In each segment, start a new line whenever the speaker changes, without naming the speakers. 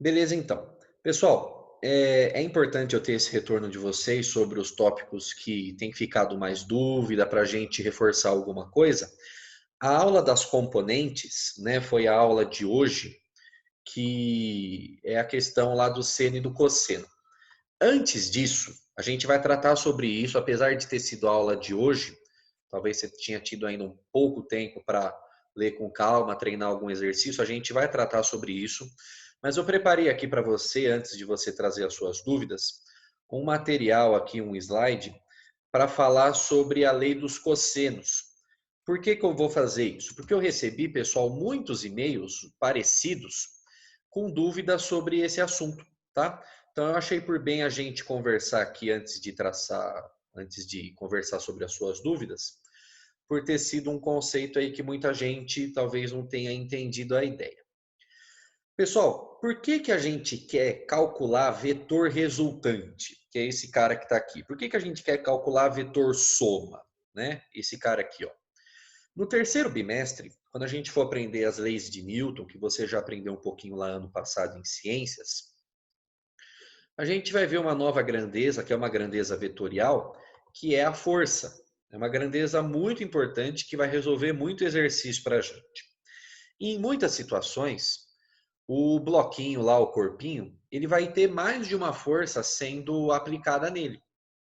Beleza, então. Pessoal, é importante eu ter esse retorno de vocês sobre os tópicos que tem ficado mais dúvida para a gente reforçar alguma coisa. A aula das componentes, né, foi a aula de hoje, que é a questão lá do seno e do cosseno. Antes disso, a gente vai tratar sobre isso, apesar de ter sido a aula de hoje, talvez você tinha tido ainda um pouco tempo para ler com calma, treinar algum exercício, a gente vai tratar sobre isso. Mas eu preparei aqui para você, antes de você trazer as suas dúvidas, um material aqui, um slide, para falar sobre a lei dos cossenos. Por que que eu vou fazer isso? Porque eu recebi, pessoal, muitos e-mails parecidos com dúvidas sobre esse assunto, tá? Então eu achei por bem a gente conversar aqui antes de conversar sobre as suas dúvidas, por ter sido um conceito aí que muita gente talvez não tenha entendido a ideia. Pessoal, por que que a gente quer calcular vetor resultante? Que é esse cara que está aqui. Por que que a gente quer calcular vetor soma? Né? Esse cara aqui, ó. No terceiro bimestre, quando a gente for aprender as leis de Newton, que você já aprendeu um pouquinho lá ano passado em ciências, a gente vai ver uma nova grandeza, que é uma grandeza vetorial, que é a força. É uma grandeza muito importante que vai resolver muito exercício para a gente. E em muitas situações, o bloquinho lá, o corpinho, ele vai ter mais de uma força sendo aplicada nele,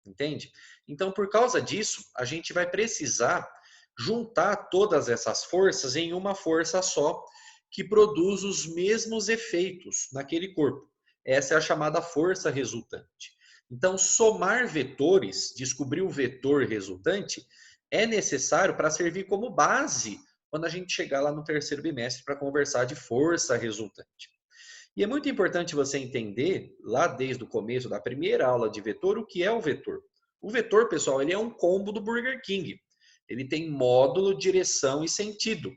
entende? Então, por causa disso, a gente vai precisar juntar todas essas forças em uma força só, que produz os mesmos efeitos naquele corpo. Essa é a chamada força resultante. Então, somar vetores, descobrir o vetor resultante, é necessário para servir como base quando a gente chegar lá no terceiro bimestre para conversar de força resultante. E é muito importante você entender, lá desde o começo da primeira aula de vetor, o que é o vetor. O vetor, pessoal, ele é um combo do Burger King. Ele tem módulo, direção e sentido.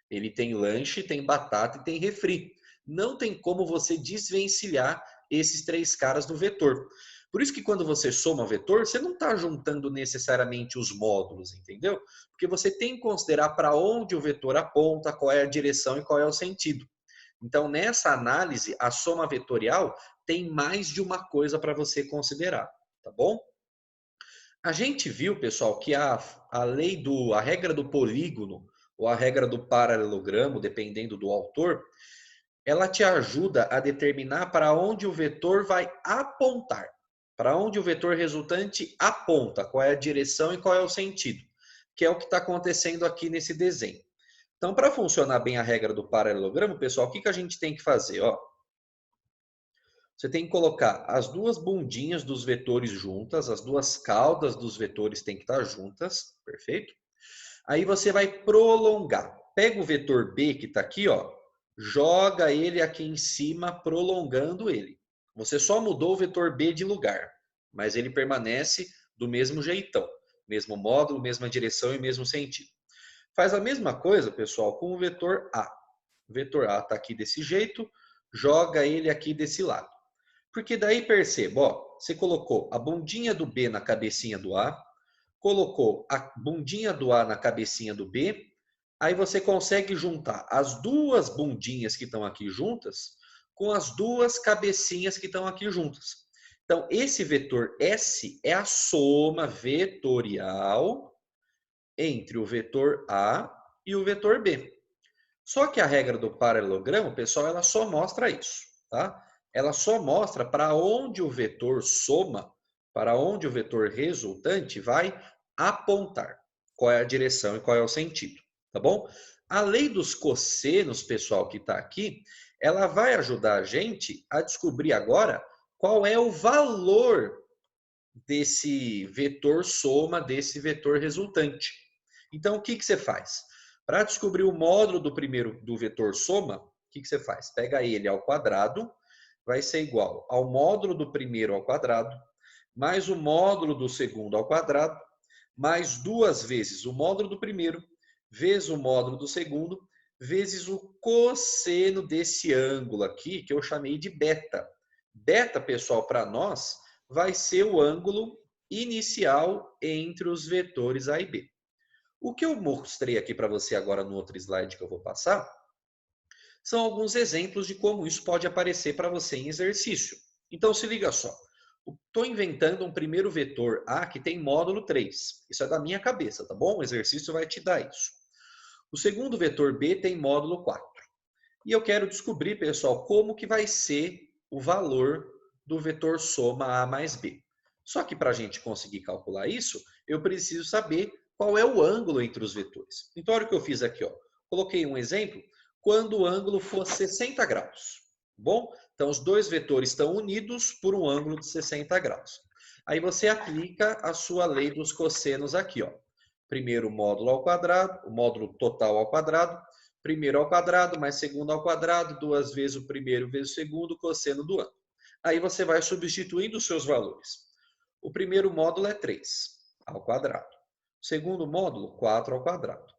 Ele tem lanche, tem batata e tem refri. Não tem como você desvencilhar esses três caras do vetor. Por isso que quando você soma vetor, você não está juntando necessariamente os módulos, entendeu? Porque você tem que considerar para onde o vetor aponta, qual é a direção e qual é o sentido. Então, nessa análise, a soma vetorial tem mais de uma coisa para você considerar, tá bom? A gente viu, pessoal, que a regra do polígono ou a regra do paralelogramo, dependendo do autor, ela te ajuda a determinar para onde o vetor vai apontar. Para onde o vetor resultante aponta, qual é a direção e qual é o sentido, que é o que está acontecendo aqui nesse desenho. Então, para funcionar bem a regra do paralelogramo, pessoal, o que, que a gente tem que fazer? Ó, você tem que colocar as duas bundinhas dos vetores juntas, as duas caudas dos vetores têm que estar juntas, perfeito? Aí você vai prolongar. Pega o vetor B que está aqui, ó, joga ele aqui em cima, prolongando ele. Você só mudou o vetor B de lugar, mas ele permanece do mesmo jeitão. Mesmo módulo, mesma direção e mesmo sentido. Faz a mesma coisa, pessoal, com o vetor A. O vetor A está aqui desse jeito, joga ele aqui desse lado. Porque daí perceba, ó, você colocou a bundinha do B na cabecinha do A, colocou a bundinha do A na cabecinha do B, aí você consegue juntar as duas bundinhas que estão aqui juntas com as duas cabecinhas que estão aqui juntas. Então, esse vetor S é a soma vetorial entre o vetor A e o vetor B. Só que a regra do paralelogramo, pessoal, ela só mostra isso, tá? Ela só mostra para onde o vetor soma, para onde o vetor resultante vai apontar. Qual é a direção e qual é o sentido, tá bom? A lei dos cossenos, pessoal, que está aqui, ela vai ajudar a gente a descobrir agora qual é o valor desse vetor soma, desse vetor resultante. Então, o que, que você faz? Para descobrir o módulo do primeiro do vetor soma, o que, que você faz? Pega ele ao quadrado, vai ser igual ao módulo do primeiro ao quadrado, mais o módulo do segundo ao quadrado, mais duas vezes o módulo do primeiro, vezes o módulo do segundo, vezes o cosseno desse ângulo aqui, que eu chamei de beta. Beta, pessoal, para nós, vai ser o ângulo inicial entre os vetores A e B. O que eu mostrei aqui para você agora no outro slide que eu vou passar, São alguns exemplos de como isso pode aparecer para você em exercício. Então se liga só. Estou inventando um primeiro vetor A que tem módulo 3. Isso é da minha cabeça, tá bom? O exercício vai te dar isso. O segundo vetor B tem módulo 4. E eu quero descobrir, pessoal, como que vai ser o valor do vetor soma A mais B. Só que para a gente conseguir calcular isso, eu preciso saber qual é o ângulo entre os vetores. Então, olha o que eu fiz aqui. Ó. Coloquei um exemplo quando o ângulo for 60 graus. Bom? Então, os dois vetores estão unidos por um ângulo de 60 graus. Aí você aplica a sua lei dos cossenos aqui. Ó. Primeiro módulo ao quadrado, o módulo total ao quadrado, primeiro ao quadrado mais segundo ao quadrado, duas vezes o primeiro vezes o segundo, cosseno do ângulo. Aí você vai substituindo os seus valores. O primeiro módulo é 3 ao quadrado. O segundo módulo, 4 ao quadrado.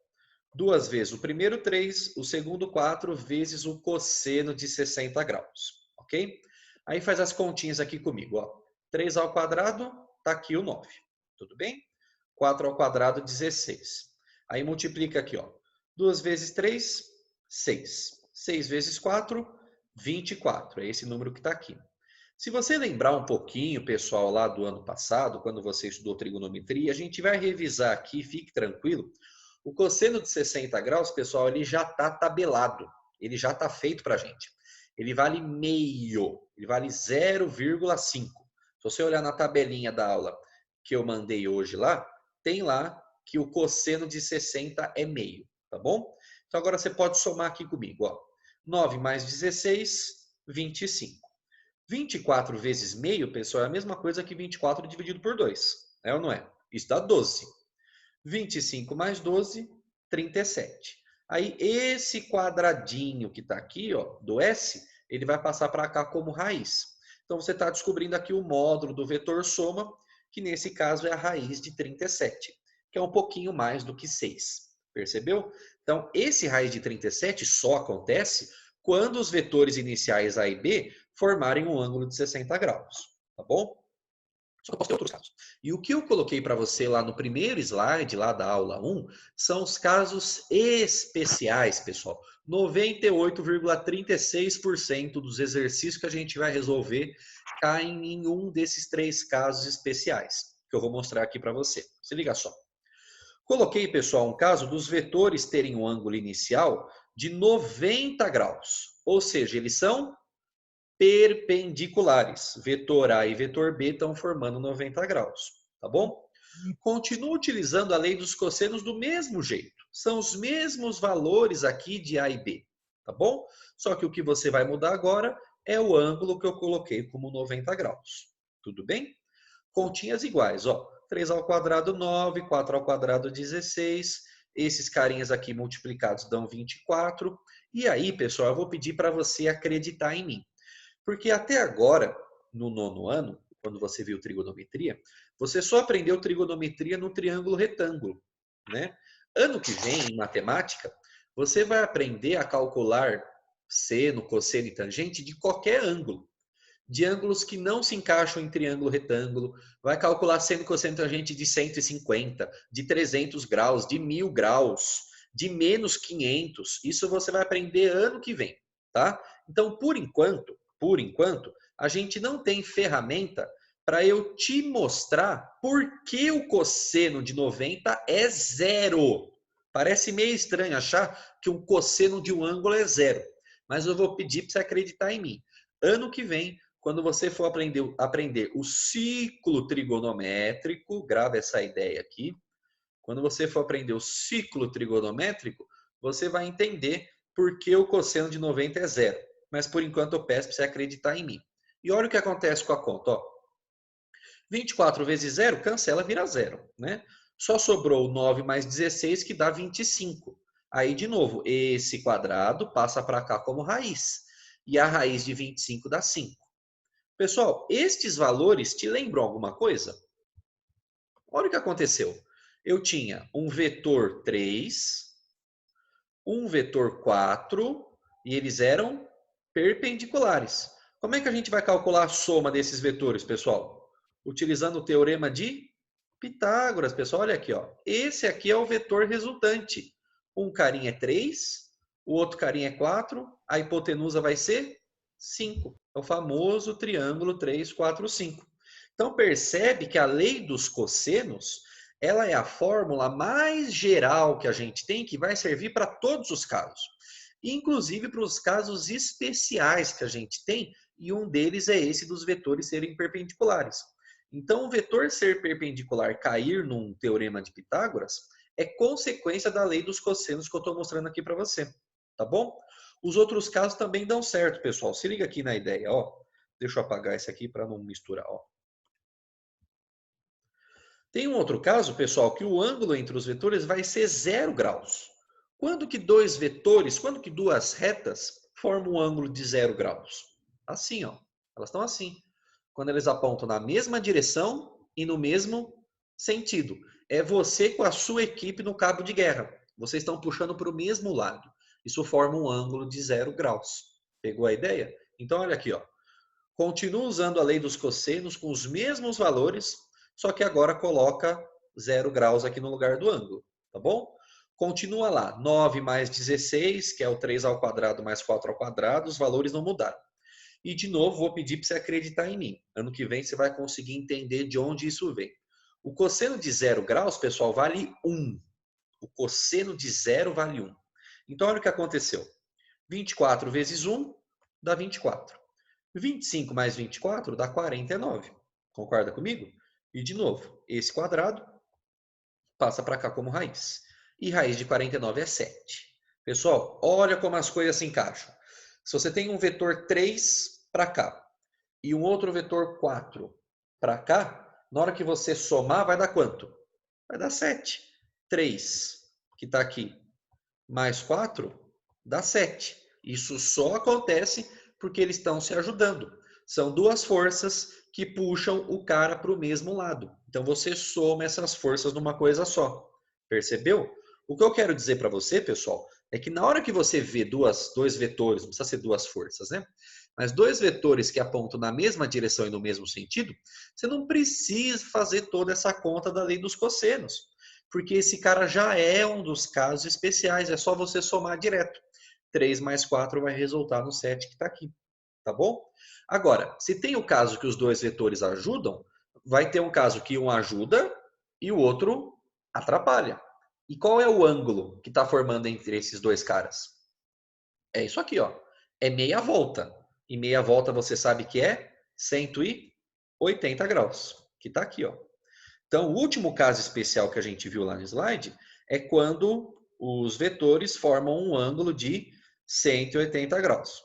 Duas vezes o primeiro 3, o segundo 4 vezes o cosseno de 60 graus. Ok? Aí faz as continhas aqui comigo. Ó. 3 ao quadrado, está aqui o 9. Tudo bem? 4 ao quadrado, 16. Aí multiplica aqui. Ó. 2 vezes 3, 6. 6 vezes 4, 24. É esse número que está aqui. Se você lembrar um pouquinho, pessoal, lá do ano passado, quando você estudou trigonometria, a gente vai revisar aqui, fique tranquilo. O cosseno de 60 graus, pessoal, ele já está tabelado. Ele já está feito para a gente. Ele vale meio, ele vale 0,5. Se você olhar na tabelinha da aula que eu mandei hoje lá, tem lá que o cosseno de 60 é meio, tá bom? Então agora você pode somar aqui comigo, ó. 9 mais 16, 25. 24 vezes meio, pessoal, é a mesma coisa que 24 dividido por 2. É ou não é? Isso dá 12. 25 mais 12, 37. Aí esse quadradinho que está aqui, ó, do S, ele vai passar para cá como raiz. Então você está descobrindo aqui o módulo do vetor soma, que nesse caso é a raiz de 37, que é um pouquinho mais do que 6. Percebeu? Então esse raiz de 37 só acontece quando os vetores iniciais A e B formarem um ângulo de 60 graus. Tá bom? Só que posso ter outros casos. E o que eu coloquei para você lá no primeiro slide, lá da aula 1, são os casos especiais, pessoal. 98,36% dos exercícios que a gente vai resolver caem em um desses três casos especiais, que eu vou mostrar aqui para você. Se liga só. Coloquei, pessoal, um caso dos vetores terem um ângulo inicial de 90 graus. Ou seja, eles são perpendiculares. Vetor A e vetor B estão formando 90 graus, tá bom? Continuo utilizando a lei dos cossenos do mesmo jeito. São os mesmos valores aqui de A e B, tá bom? Só que o que você vai mudar agora é o ângulo que eu coloquei como 90 graus. Tudo bem? Continhas iguais, ó. 3 ao quadrado, 9, 4 ao quadrado, 16. Esses carinhas aqui multiplicados dão 24. E aí, pessoal, eu vou pedir para você acreditar em mim. Porque até agora, no nono ano, quando você viu trigonometria, você só aprendeu trigonometria no triângulo retângulo, né? Ano que vem, em matemática, você vai aprender a calcular seno, cosseno e tangente de qualquer ângulo. De ângulos que não se encaixam em triângulo retângulo, vai calcular seno, cosseno e tangente de 150, de 300 graus, de 1000 graus, de menos 500. Isso você vai aprender ano que vem, tá? Então, por enquanto, a gente não tem ferramenta para eu te mostrar por que o cosseno de 90 é zero. Parece meio estranho achar que um cosseno de um ângulo é zero, mas eu vou pedir para você acreditar em mim. Ano que vem, quando você for aprender o ciclo trigonométrico, grava essa ideia aqui. Quando você for aprender o ciclo trigonométrico, você vai entender por que o cosseno de 90 é zero. Mas por enquanto eu peço para você acreditar em mim. E olha o que acontece com a conta. Ó. 24 vezes zero, cancela, vira zero. Né? Só sobrou 9 mais 16, que dá 25. Aí, de novo, esse quadrado passa para cá como raiz. E a raiz de 25 dá 5. Pessoal, estes valores te lembram alguma coisa? Olha o que aconteceu. Eu tinha um vetor 3, um vetor 4 e eles eram perpendiculares. Como é que a gente vai calcular a soma desses vetores, pessoal? Utilizando o teorema de Pitágoras, pessoal. Olha aqui, ó. Esse aqui é o vetor resultante. Um carinha é 3, o outro carinha é 4, a hipotenusa vai ser 5. É o famoso triângulo 3, 4, 5. Então percebe que a lei dos cossenos, ela é a fórmula mais geral que a gente tem, que vai servir para todos os casos. Inclusive para os casos especiais que a gente tem, e um deles é esse dos vetores serem perpendiculares. Então, o vetor ser perpendicular cair num teorema de Pitágoras é consequência da lei dos cossenos que eu estou mostrando aqui para você, tá bom? Os outros casos também dão certo, pessoal. Se liga aqui na ideia, ó. Deixa eu apagar esse aqui para não misturar, ó. Tem um outro caso, pessoal, que o ângulo entre os vetores vai ser 0 graus. Quando que dois vetores, quando que duas retas formam um ângulo de 0 graus? Assim, ó. Elas estão assim. Quando eles apontam na mesma direção e no mesmo sentido. É você com a sua equipe no cabo de guerra. Vocês estão puxando para o mesmo lado. Isso forma um ângulo de 0 graus. Pegou a ideia? Então, olha aqui, ó. Continua usando a lei dos cossenos com os mesmos valores, só que agora coloca 0 graus aqui no lugar do ângulo, tá bom? Continua lá, 9 mais 16, que é o 3 ao quadrado mais 4 ao quadrado, os valores não mudaram. E de novo, vou pedir para você acreditar em mim. Ano que vem você vai conseguir entender de onde isso vem. O cosseno de 0 graus, pessoal, vale 1. O cosseno de 0 vale 1. Então, olha o que aconteceu. 24 vezes 1 dá 24. 25 mais 24 dá 49. Concorda comigo? E de novo, esse quadrado passa para cá como raiz. E raiz de 49 é 7. Pessoal, olha como as coisas se encaixam. Se você tem um vetor 3 para cá e um outro vetor 4 para cá, na hora que você somar, vai dar quanto? Vai dar 7. 3, que está aqui, mais 4, dá 7. Isso só acontece porque eles estão se ajudando. São duas forças que puxam o cara para o mesmo lado. Então você soma essas forças numa coisa só. Percebeu? O que eu quero dizer para você, pessoal, é que na hora que você vê dois vetores, não precisa ser duas forças, né? Mas dois vetores que apontam na mesma direção e no mesmo sentido, você não precisa fazer toda essa conta da lei dos cossenos, porque esse cara já é um dos casos especiais, é só você somar direto. 3 mais 4 vai resultar no 7 que está aqui, tá bom? Agora, se tem o caso que os dois vetores ajudam, vai ter um caso que um ajuda e o outro atrapalha. E qual é o ângulo que está formando entre esses dois caras? É isso aqui, ó. É meia volta. E meia volta você sabe que é 180 graus, que está aqui, ó. Então, o último caso especial que a gente viu lá no slide é quando os vetores formam um ângulo de 180 graus.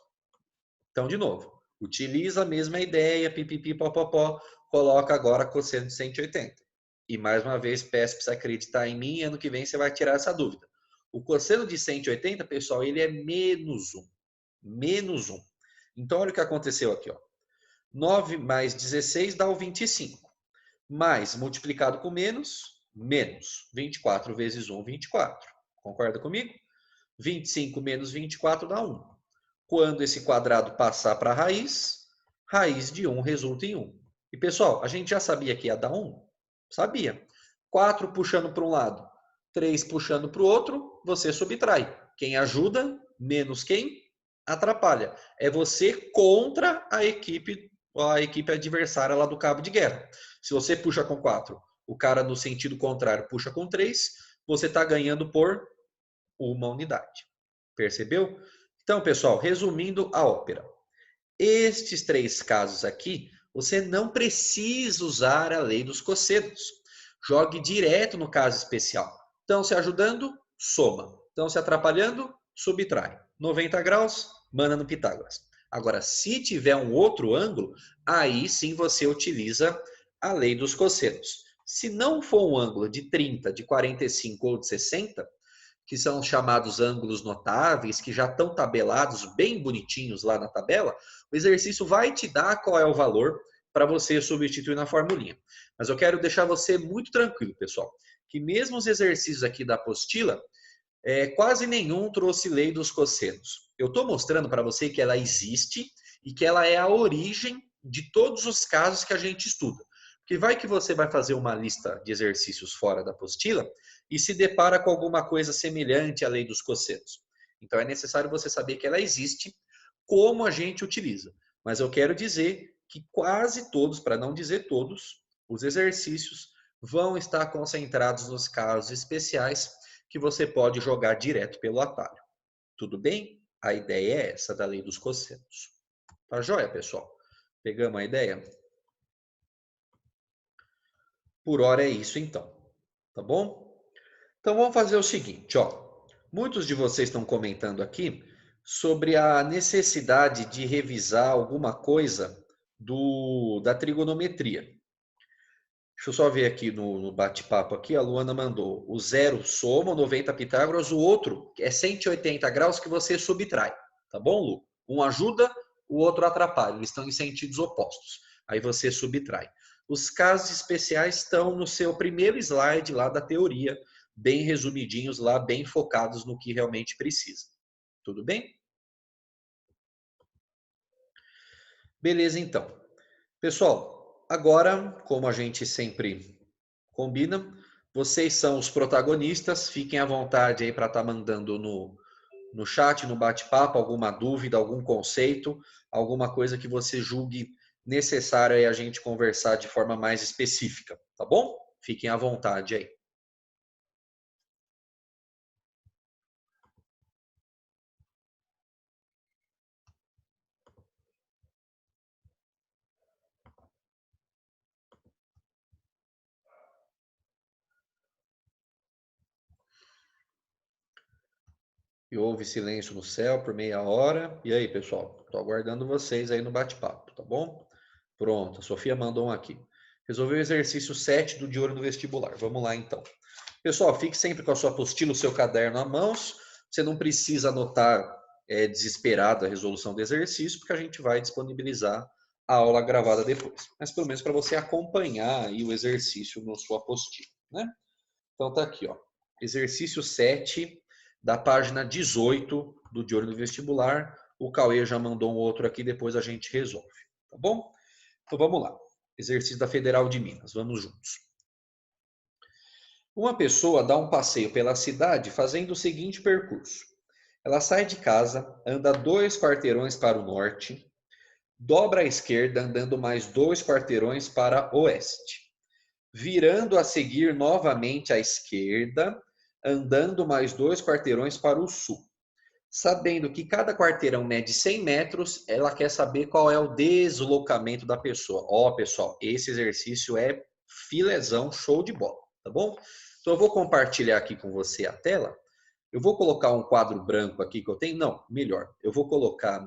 Então, de novo, utiliza a mesma ideia, pipipi, popopó, coloca agora cosseno de 180. E mais uma vez, peço para você acreditar em mim, ano que vem você vai tirar essa dúvida. O cosseno de 180, pessoal, ele é menos 1. Menos 1. Então, olha o que aconteceu aqui, ó. 9 mais 16 dá o 25. Mais multiplicado com menos, menos. 24 vezes 1, 24. Concorda comigo? 25 menos 24 dá 1. Quando esse quadrado passar para a raiz, raiz de 1 resulta em 1. E pessoal, a gente já sabia que ia dar 1? Sabia. 4 puxando para um lado, 3 puxando para o outro, você subtrai. Quem ajuda, menos quem atrapalha. É você contra a equipe adversária lá do cabo de guerra. Se você puxa com 4, o cara no sentido contrário puxa com 3, você está ganhando por uma unidade. Percebeu? Então, pessoal, resumindo a ópera. Estes três casos aqui, você não precisa usar a lei dos cossenos. Jogue direto no caso especial. Estão se ajudando? Soma. Estão se atrapalhando? Subtrai. 90 graus? Manda no Pitágoras. Agora, se tiver um outro ângulo, aí sim você utiliza a lei dos cossenos. Se não for um ângulo de 30, de 45 ou de 60, que são chamados ângulos notáveis, que já estão tabelados bem bonitinhos lá na tabela, o exercício vai te dar qual é o valor para você substituir na formulinha. Mas eu quero deixar você muito tranquilo, pessoal, que mesmo os exercícios aqui da apostila, quase nenhum trouxe lei dos cossenos. Eu estou mostrando para você que ela existe e que ela é a origem de todos os casos que a gente estuda. Porque vai que você vai fazer uma lista de exercícios fora da apostila e se depara com alguma coisa semelhante à lei dos cossenos. Então é necessário você saber que ela existe, como a gente utiliza. Mas eu quero dizer que quase todos, para não dizer todos, os exercícios vão estar concentrados nos casos especiais que você pode jogar direto pelo atalho. Tudo bem? A ideia é essa da lei dos cossenos. Tá joia, pessoal? Pegamos a ideia? Por hora é isso então, tá bom? Então vamos fazer o seguinte, ó. Muitos de vocês estão comentando aqui sobre a necessidade de revisar alguma coisa da trigonometria. Deixa eu só ver aqui no bate-papo aqui, a Luana mandou. O zero soma, o 90 Pitágoras, o outro é 180 graus que você subtrai. Tá bom, Lu? Um ajuda, o outro atrapalha. Eles estão em sentidos opostos. Aí você subtrai. Os casos especiais estão no seu primeiro slide lá da teoria, bem resumidinhos lá, bem focados no que realmente precisa. Tudo bem? Beleza, então. Pessoal, agora, como a gente sempre combina, vocês são os protagonistas, fiquem à vontade aí para estar mandando no chat, no bate-papo, alguma dúvida, algum conceito, alguma coisa que você julgue necessário aí a gente conversar de forma mais específica, tá bom? Fiquem à vontade aí. E houve silêncio no céu por meia hora. E aí, pessoal? Estou aguardando vocês aí no bate-papo, tá bom? Pronto, a Sofia mandou um aqui. Resolveu o exercício 7 do De Olho no Vestibular. Vamos lá, então. Pessoal, fique sempre com a sua apostila, o seu caderno à mãos. Você não precisa anotar desesperado a resolução do exercício, porque a gente vai disponibilizar a aula gravada depois. Mas pelo menos para você acompanhar aí o exercício na sua apostila, né? Então tá aqui, ó. Exercício 7 da página 18 do De Olho no Vestibular. O Cauê já mandou um outro aqui, depois a gente resolve, tá bom? Então vamos lá. Exercício da Federal de Minas. Vamos juntos. Uma pessoa dá um passeio pela cidade fazendo o seguinte percurso. Ela sai de casa, anda 2 quarteirões para o norte, dobra à esquerda, andando mais 2 quarteirões para o oeste, virando a seguir novamente à esquerda, andando mais 2 quarteirões para o sul. Sabendo que cada quarteirão mede 100 metros, ela quer saber qual é o deslocamento da pessoa. Ó, pessoal, esse exercício é filezão, show de bola, tá bom? Então eu vou compartilhar aqui com você a tela. Eu vou colocar um quadro branco aqui que eu tenho. Não, melhor. Eu vou colocar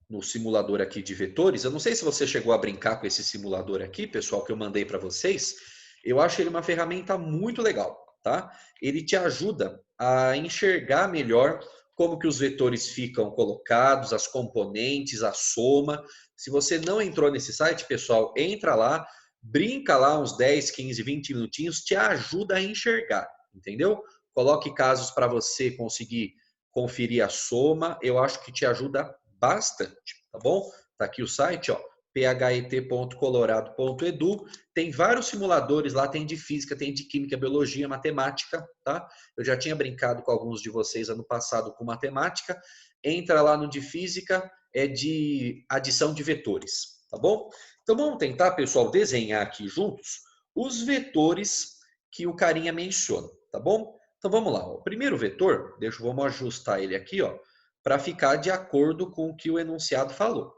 no simulador aqui de vetores. Eu não sei se você chegou a brincar com esse simulador aqui, pessoal, que eu mandei para vocês. Eu acho ele uma ferramenta muito legal, tá? Ele te ajuda a enxergar melhor como que os vetores ficam colocados, as componentes, a soma. Se você não entrou nesse site, pessoal, entra lá, brinca lá uns 10, 15, 20 minutinhos, te ajuda a enxergar, entendeu? Coloque casos para você conseguir conferir a soma, eu acho que te ajuda bastante, tá bom? Tá aqui o site, ó, phet.colorado.edu. Tem vários simuladores lá, tem de física, tem de química, biologia, matemática, tá? Eu já tinha brincado com alguns de vocês ano passado com matemática. Entra lá no de física, é de adição de vetores, tá bom? Então vamos tentar, pessoal, desenhar aqui juntos os vetores que o carinha menciona, tá bom? Então vamos lá. O primeiro vetor, vamos ajustar ele aqui, ó, para ficar de acordo com o que o enunciado falou.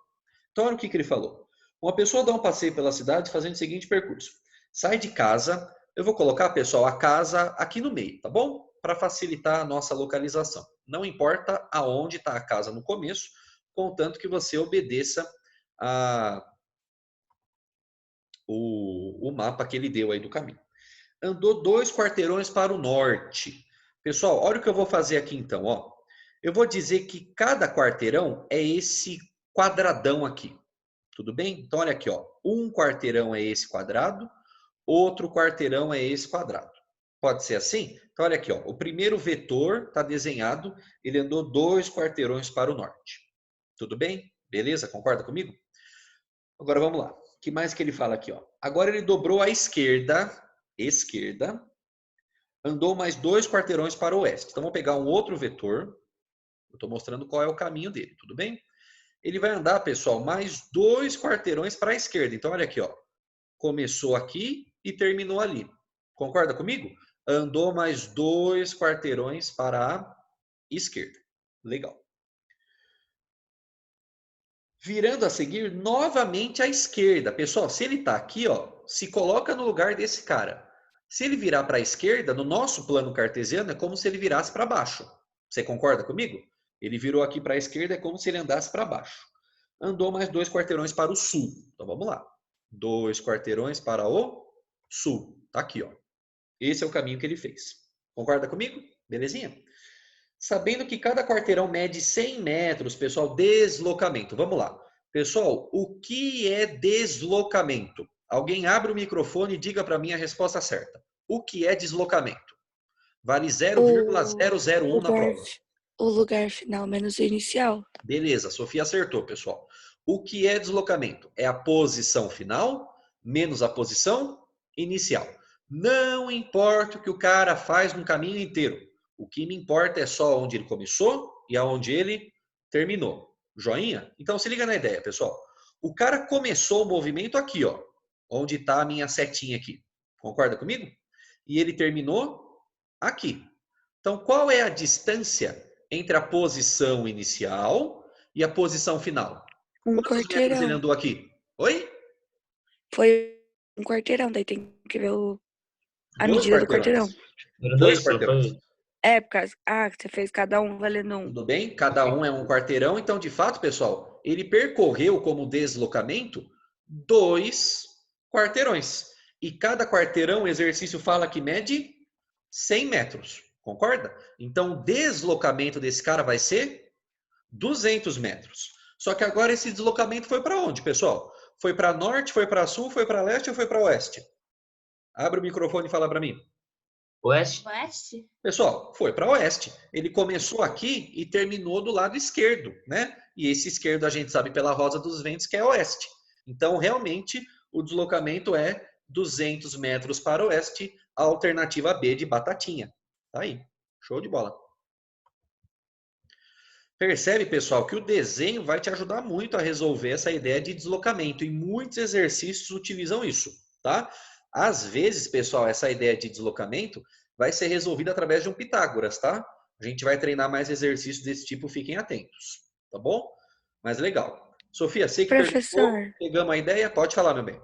Então olha o que ele falou. Uma pessoa dá um passeio pela cidade fazendo o seguinte percurso. Sai de casa, eu vou colocar, pessoal, a casa aqui no meio, tá bom? Para facilitar a nossa localização. Não importa aonde está a casa no começo, contanto que você obedeça o mapa que ele deu aí do caminho. Andou 2 quarteirões para o norte. Pessoal, olha o que eu vou fazer aqui então, ó. Eu vou dizer que cada quarteirão é esse quadradão aqui. Tudo bem? Então olha aqui, ó. Um quarteirão é esse quadrado, outro quarteirão é esse quadrado. Pode ser assim? Então olha aqui, ó. O primeiro vetor está desenhado, ele andou 2 quarteirões para o norte. Tudo bem? Beleza? Concorda comigo? Agora vamos lá. O que mais que ele fala aqui, ó? Agora ele dobrou à esquerda, andou mais 2 quarteirões para o oeste. Então, vamos pegar um outro vetor. Eu estou mostrando qual é o caminho dele, tudo bem? Ele vai andar, pessoal, mais 2 quarteirões para a esquerda. Então, olha aqui, ó. Começou aqui e terminou ali. Concorda comigo? Andou mais 2 quarteirões para a esquerda. Legal. Virando a seguir novamente à esquerda. Pessoal, se ele está aqui, ó, se coloca no lugar desse cara. Se ele virar para a esquerda, no nosso plano cartesiano, é como se ele virasse para baixo. Você concorda comigo? Ele virou aqui para a esquerda, é como se ele andasse para baixo. Andou mais 2 quarteirões para o sul. Então vamos lá. 2 quarteirões para o sul. Tá aqui, ó. Esse é o caminho que ele fez. Concorda comigo? Belezinha? Sabendo que cada quarteirão mede 100 metros, pessoal, deslocamento. Vamos lá. Pessoal, o que é deslocamento? Alguém abre o microfone e diga para mim a resposta certa. O que é deslocamento? Vale
O
0,001 na
lugar,
prova.
o lugar final menos o inicial.
Beleza, Sofia acertou, pessoal. O que é deslocamento? É a posição final menos a posição inicial. Não importa o que o cara faz no caminho inteiro. O que me importa é só onde ele começou e aonde ele terminou. Joinha? Então se liga na ideia, pessoal. O cara começou o movimento aqui, ó, onde está a minha setinha aqui. Concorda comigo? E ele terminou aqui. Então, qual é a distância entre a posição inicial e a posição final?
Um
Quantos metros ele
quarteirão.
andou aqui? Oi?
Foi um quarteirão, daí tem que ver a
Dois
medida do quarteirão.
quarteirões.
Era
Dois
dois, não
quarteirões.
foi?
É, por causa. Ah, você fez cada um valendo um.
Tudo bem? Cada um é um quarteirão. Então, de fato, pessoal, ele percorreu como deslocamento 2 quarteirões. E cada quarteirão, o exercício fala que mede 100 metros. Concorda? Então, o deslocamento desse cara vai ser 200 metros. Só que agora esse deslocamento foi para onde, pessoal? Foi para norte, foi para sul, foi para leste ou foi para oeste? Abre o microfone e fala para mim.
Oeste?
Oeste?
Pessoal, foi para oeste. Ele começou aqui e terminou do lado esquerdo, né? E esse esquerdo a gente sabe pela rosa dos ventos que é oeste. Então, realmente, o deslocamento é 200 metros para oeste, a alternativa B de batatinha. Tá aí. Show de bola. Percebe, pessoal, que o desenho vai te ajudar muito a resolver essa ideia de deslocamento e muitos exercícios utilizam isso, tá? Às vezes, pessoal, essa ideia de deslocamento vai ser resolvida através de um Pitágoras, tá? A gente vai treinar mais exercícios desse tipo, fiquem atentos, tá bom? Mas legal. Sofia, você que perguntou,
Professor,
pegamos a ideia? Pode falar, meu bem.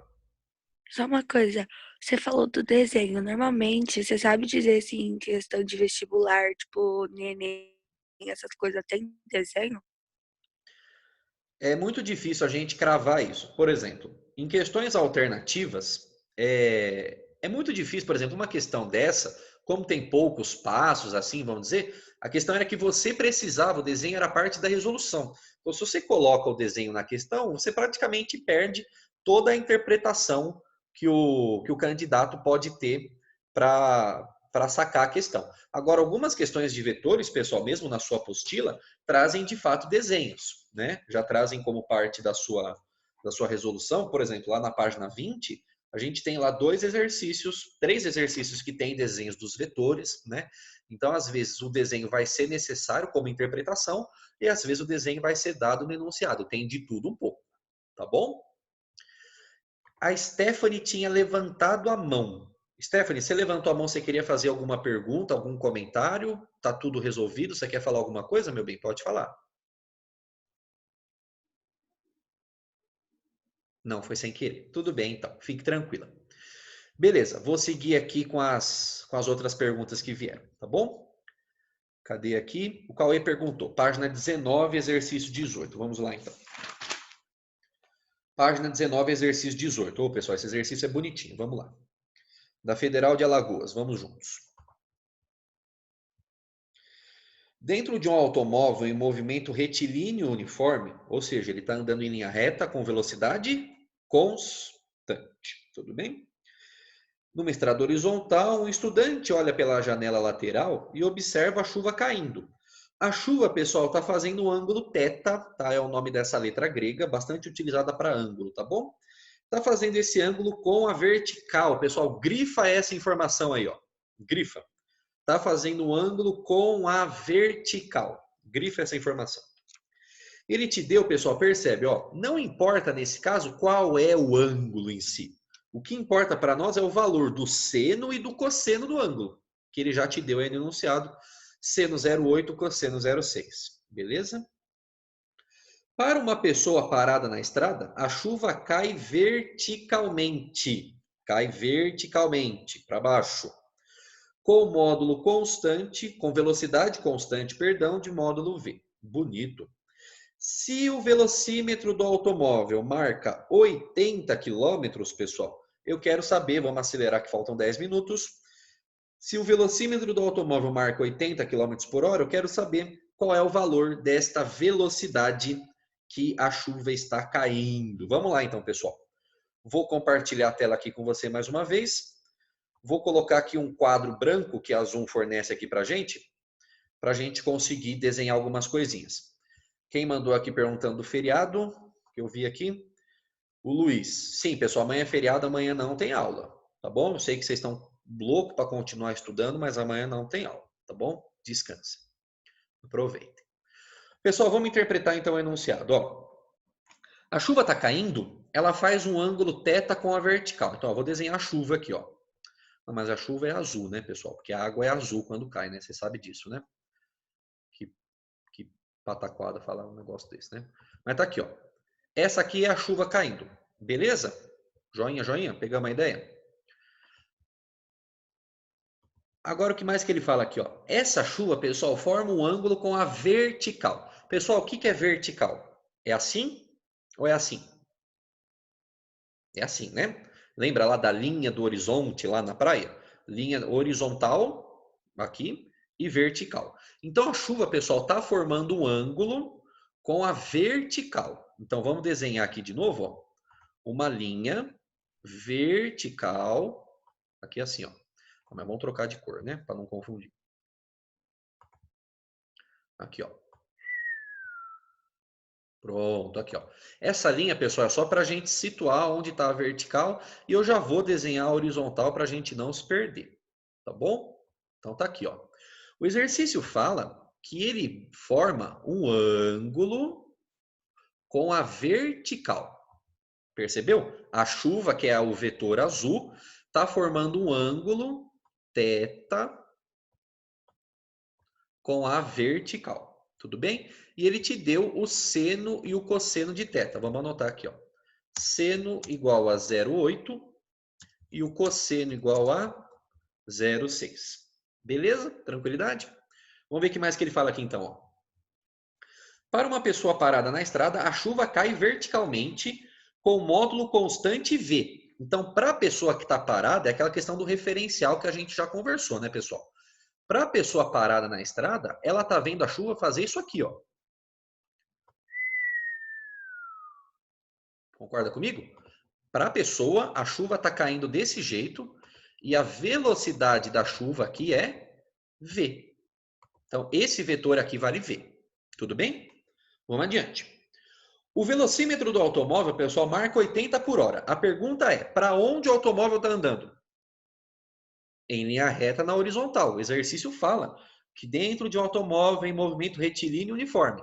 só uma coisa. Você falou do desenho. Normalmente, você sabe dizer assim, em questão de vestibular, tipo, neném, essas coisas, tem desenho?
É muito difícil a gente cravar isso. Por exemplo, em questões alternativas, é muito difícil, por exemplo, uma questão dessa, como tem poucos passos, assim, vamos dizer, a questão era que você precisava, o desenho era parte da resolução. Então, se você coloca o desenho na questão, você praticamente perde toda a interpretação que o candidato pode ter para sacar a questão. Agora, algumas questões de vetores, pessoal, mesmo na sua apostila, trazem de fato desenhos, né? Já trazem como parte da sua resolução. Por exemplo, lá na página 20, a gente tem lá três exercícios que têm desenhos dos vetores, né? Então, às vezes, o desenho vai ser necessário como interpretação e às vezes o desenho vai ser dado no enunciado. Tem de tudo um pouco, tá bom? A Stephanie tinha levantado a mão. Stephanie, você levantou a mão, você queria fazer alguma pergunta, algum comentário? Tá tudo resolvido? Você quer falar alguma coisa, meu bem? Pode falar. Não, foi sem querer. Tudo bem, então. Fique tranquila. Beleza, vou seguir aqui com as outras perguntas que vieram, tá bom? Cadê aqui? O Cauê perguntou. Página 19, exercício 18. Vamos lá, então. Página 19, exercício 18. Ô, pessoal, esse exercício é bonitinho. Vamos lá. Da Federal de Alagoas. Vamos juntos. Dentro de um automóvel em movimento retilíneo uniforme, ou seja, ele está andando em linha reta com velocidade constante. Tudo bem? Numa estrada horizontal, um estudante olha pela janela lateral e observa a chuva caindo. A chuva, pessoal, está fazendo um ângulo θ, tá? É o nome dessa letra grega, bastante utilizada para ângulo, tá bom? Está fazendo esse ângulo com a vertical. Pessoal, grifa essa informação aí, ó. Grifa. está fazendo um ângulo com a vertical. Grifa essa informação. Ele te deu, pessoal, percebe, ó, não importa nesse caso qual é o ângulo em si. O que importa para nós é o valor do seno e do cosseno do ângulo, que ele já te deu aí no enunciado, seno 0,8, cosseno 0,6. Beleza? Para uma pessoa parada na estrada, a chuva cai verticalmente. Cai verticalmente, para baixo. Com módulo constante, com velocidade constante, perdão, de módulo V. Bonito. Se o velocímetro do automóvel marca 80 km, pessoal, eu quero saber, vamos acelerar que faltam 10 minutos. Se o velocímetro do automóvel marca 80 km por hora, eu quero saber qual é o valor desta velocidade que a chuva está caindo. Vamos lá então, pessoal. Vou compartilhar a tela aqui com você mais uma vez. Vou colocar aqui um quadro branco que a Zoom fornece aqui para a gente conseguir desenhar algumas coisinhas. Quem mandou aqui perguntando do feriado, que eu vi aqui? O Luiz. Sim, pessoal, amanhã é feriado, amanhã não tem aula, tá bom? Eu sei que vocês estão loucos para continuar estudando, mas amanhã não tem aula, tá bom? Descanse. Aproveitem. Pessoal, vamos interpretar então o enunciado. Ó, a chuva está caindo, ela faz um ângulo θ com a vertical. Então, ó, vou desenhar a chuva aqui, ó. Mas a chuva é azul, né, pessoal? Porque a água é azul quando cai, né? Você sabe disso, né? Que pataquada falar um negócio desse, né? Mas tá aqui, ó. Essa aqui é a chuva caindo. Beleza? Joinha, joinha? Pegamos a ideia? Agora, o que mais que ele fala aqui, ó? Essa chuva, pessoal, forma um ângulo com a vertical. Pessoal, o que é vertical? É assim ou é assim? É assim, né? Lembra lá da linha do horizonte lá na praia? Linha horizontal, aqui, e vertical. Então, a chuva, pessoal, está formando um ângulo com a vertical. Então, vamos desenhar aqui de novo, ó, uma linha vertical, aqui assim, ó. Mas vamos trocar de cor, né? Para não confundir. Aqui, ó. Pronto, aqui, ó. Essa linha, pessoal, é só para a gente situar onde está a vertical e eu já vou desenhar a horizontal para a gente não se perder, tá bom? Então tá aqui, ó. O exercício fala que ele forma um ângulo com a vertical. Percebeu? A chuva, que é o vetor azul, está formando um ângulo θ com a vertical. Tudo bem? E ele te deu o seno e o cosseno de θ. Vamos anotar aqui, ó. Seno igual a 0,8 e o cosseno igual a 0,6. Beleza? Tranquilidade? Vamos ver o que mais que ele fala aqui então, ó. Para uma pessoa parada na estrada, a chuva cai verticalmente com módulo constante V. Então, para a pessoa que está parada, é aquela questão do referencial que a gente já conversou, né, pessoal? Para a pessoa parada na estrada, ela está vendo a chuva fazer isso aqui, ó. Concorda comigo? Para a pessoa, a chuva está caindo desse jeito e a velocidade da chuva aqui é V. Então, esse vetor aqui vale V. Tudo bem? Vamos adiante. O velocímetro do automóvel, pessoal, marca 80 por hora. A pergunta é, para onde o automóvel está andando? Em linha reta na horizontal. O exercício fala que dentro de um automóvel em movimento retilíneo uniforme.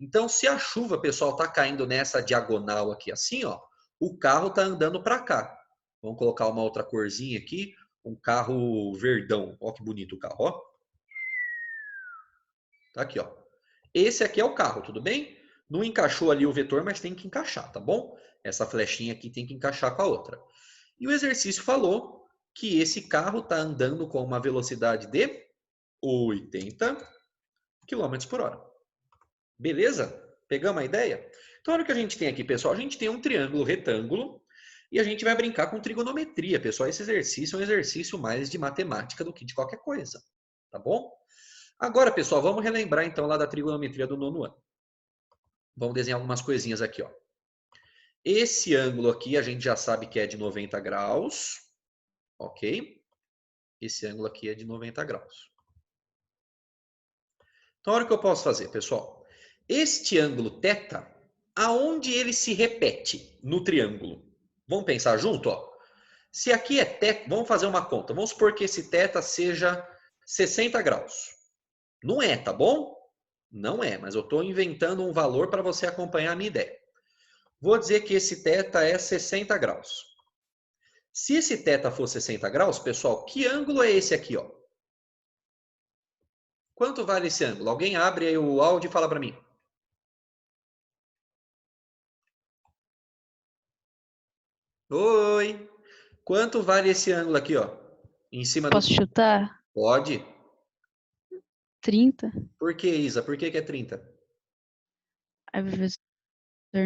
Então, se a chuva, pessoal, está caindo nessa diagonal aqui assim, ó, o carro está andando para cá. Vamos colocar uma outra corzinha aqui, um carro verdão. Ó que bonito o carro, ó. Tá aqui, ó. Esse aqui é o carro, tudo bem? Não encaixou ali o vetor, mas tem que encaixar, tá bom? Essa flechinha aqui tem que encaixar com a outra. E o exercício falou que esse carro está andando com uma velocidade de 80 km por hora. Beleza? Pegamos a ideia? Então, olha o que a gente tem aqui, pessoal. A gente tem um triângulo retângulo e a gente vai brincar com trigonometria, pessoal. Esse exercício é um exercício mais de matemática do que de qualquer coisa, tá bom? Agora, pessoal, vamos relembrar então lá da trigonometria do 9º ano. Vamos desenhar algumas coisinhas aqui, ó. Esse ângulo aqui a gente já sabe que é de 90 graus, ok? Esse ângulo aqui é de 90 graus. Então, olha o que eu posso fazer, pessoal. Este ângulo θ, aonde ele se repete no triângulo? Vamos pensar junto, ó. Se aqui é θ, vamos fazer uma conta. Vamos supor que esse θ seja 60 graus. Não é, tá bom? Não é, mas eu estou inventando um valor para você acompanhar a minha ideia. Vou dizer que esse θ é 60 graus. Se esse θ for 60 graus, pessoal, que ângulo é esse aqui, ó? Quanto vale esse ângulo? Alguém abre aí o áudio e fala para mim. Oi! Quanto vale esse ângulo aqui, ó? Em cima do...
Posso chutar?
Pode.
30?
Por que, Isa? Por que é 30?
Ai, professor,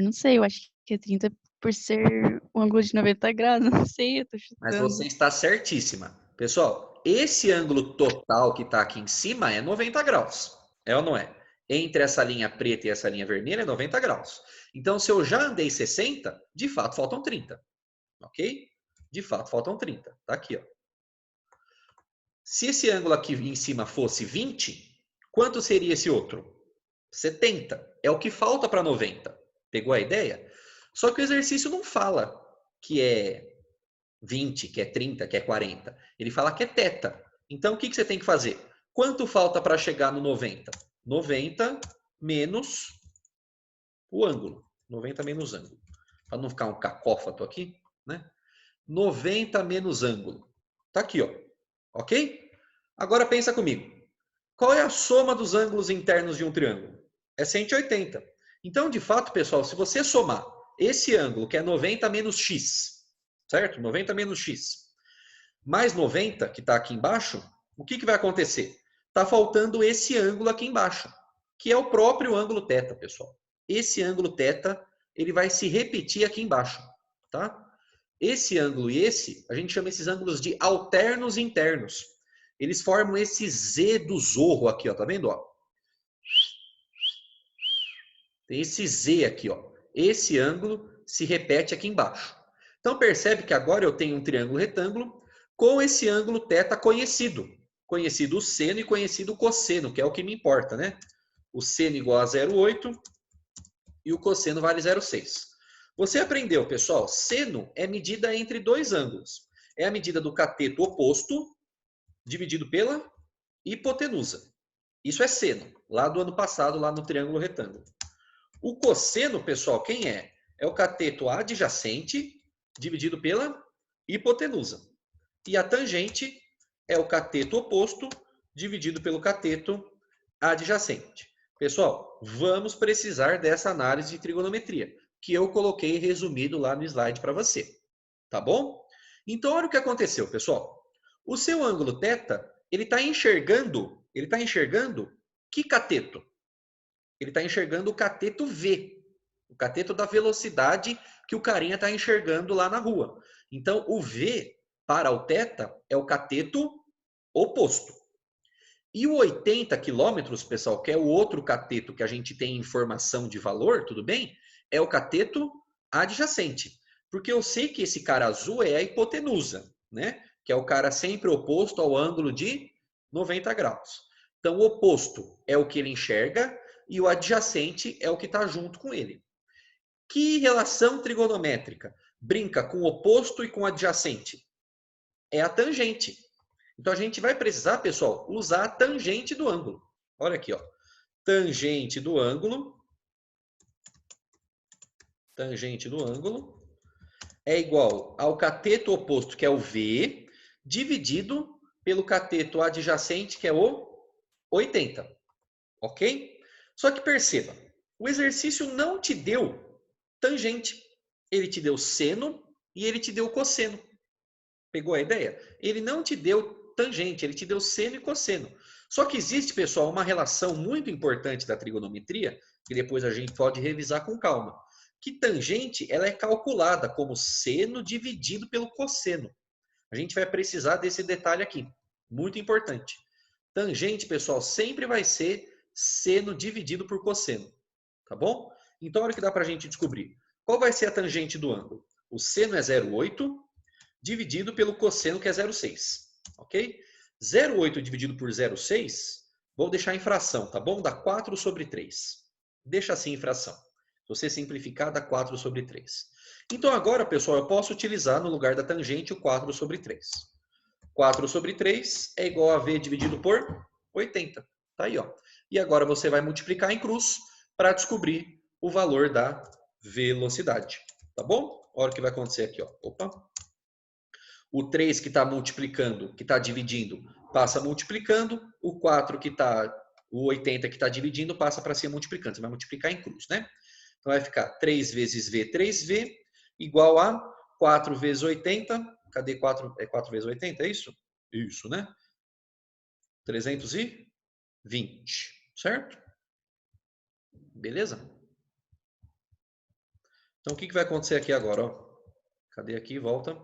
não sei, eu acho que é 30 por ser um ângulo de 90 graus, não sei, eu tô
Mas
chutando.
você está certíssima. Pessoal, esse ângulo total que está aqui em cima é 90 graus. É ou não é? Entre essa linha preta e essa linha vermelha é 90 graus. Então, se eu já andei 60, de fato faltam 30. Ok? De fato faltam 30. Tá aqui, ó. Se esse ângulo aqui em cima fosse 20, quanto seria esse outro? 70. É o que falta para 90. Pegou a ideia? Só que o exercício não fala que é 20, que é 30, que é 40. Ele fala que é θ. Então, o que você tem que fazer? Quanto falta para chegar no 90? 90 menos o ângulo. 90 menos ângulo. Para não ficar um cacófato aqui, né? 90 menos ângulo. Tá aqui, ó. Ok? Agora pensa comigo. Qual é a soma dos ângulos internos de um triângulo? É 180. Então, de fato, pessoal, se você somar esse ângulo, que é 90 menos x, certo? 90 menos x, mais 90, que está aqui embaixo, o que vai acontecer? Está faltando esse ângulo aqui embaixo, que é o próprio ângulo θ, pessoal. Esse ângulo θ, ele vai se repetir aqui embaixo, tá? Esse ângulo e esse, a gente chama esses ângulos de alternos internos. Eles formam esse Z do zorro aqui, ó, tá vendo, ó? Tem esse Z aqui, ó. Esse ângulo se repete aqui embaixo. Então percebe que agora eu tenho um triângulo retângulo com esse ângulo θ conhecido. Conhecido o seno e conhecido o cosseno, que é o que me importa, né? O seno igual a 0,8 e o cosseno vale 0,6. Você aprendeu, pessoal, seno é medida entre dois ângulos. É a medida do cateto oposto dividido pela hipotenusa. Isso é seno, lá do ano passado, lá no triângulo retângulo. O cosseno, pessoal, quem é? É o cateto adjacente dividido pela hipotenusa. E a tangente é o cateto oposto dividido pelo cateto adjacente. Pessoal, vamos precisar dessa análise de trigonometria, que eu coloquei resumido lá no slide para você. Tá bom? Então, olha o que aconteceu, pessoal. O seu ângulo θ, ele está enxergando que cateto? Ele está enxergando o cateto V, o cateto da velocidade que o carinha está enxergando lá na rua. Então, o V para o θ é o cateto oposto. E o 80 quilômetros, pessoal, que é o outro cateto que a gente tem informação de valor, tudo bem? É o cateto adjacente. Porque eu sei que esse cara azul é a hipotenusa, né? Que é o cara sempre oposto ao ângulo de 90 graus. Então, o oposto é o que ele enxerga e o adjacente é o que está junto com ele. Que relação trigonométrica brinca com o oposto e com o adjacente? É a tangente. Então, a gente vai precisar, pessoal, usar a tangente do ângulo. Olha aqui, ó. Tangente do ângulo é igual ao cateto oposto, que é o V, dividido pelo cateto adjacente, que é o 80. Ok? Só que perceba, o exercício não te deu tangente. Ele te deu seno e ele te deu cosseno. Pegou a ideia? Ele não te deu tangente, ele te deu seno e cosseno. Só que existe, pessoal, uma relação muito importante da trigonometria, que depois a gente pode revisar com calma. Que tangente ela é calculada como seno dividido pelo cosseno. A gente vai precisar desse detalhe aqui, muito importante. Tangente, pessoal, sempre vai ser seno dividido por cosseno, tá bom? Então, olha o que dá para a gente descobrir. Qual vai ser a tangente do ângulo? O seno é 0,8 dividido pelo cosseno, que é 0,6, ok? 0,8 dividido por 0,6, vou deixar em fração, tá bom? Dá 4 sobre 3. Deixa assim em fração. Se você simplificar, dá 4 sobre 3. Então agora, pessoal, eu posso utilizar no lugar da tangente o 4 sobre 3. 4 sobre 3 é igual a V dividido por 80. Tá aí, ó. E agora você vai multiplicar em cruz para descobrir o valor da velocidade. Tá bom? Olha o que vai acontecer aqui, ó. Opa. O 3 que está multiplicando, que está dividindo, passa multiplicando. O 4 que está, o 80 que está dividindo, passa para ser multiplicando. Você vai multiplicar em cruz, né? Então vai ficar 3 vezes V, 3V, igual a 4 vezes 80. Cadê 4? É 4 vezes 80, é isso? Isso, né? 320, certo? Beleza? Então o que vai acontecer aqui agora? Ó? Cadê aqui? Volta.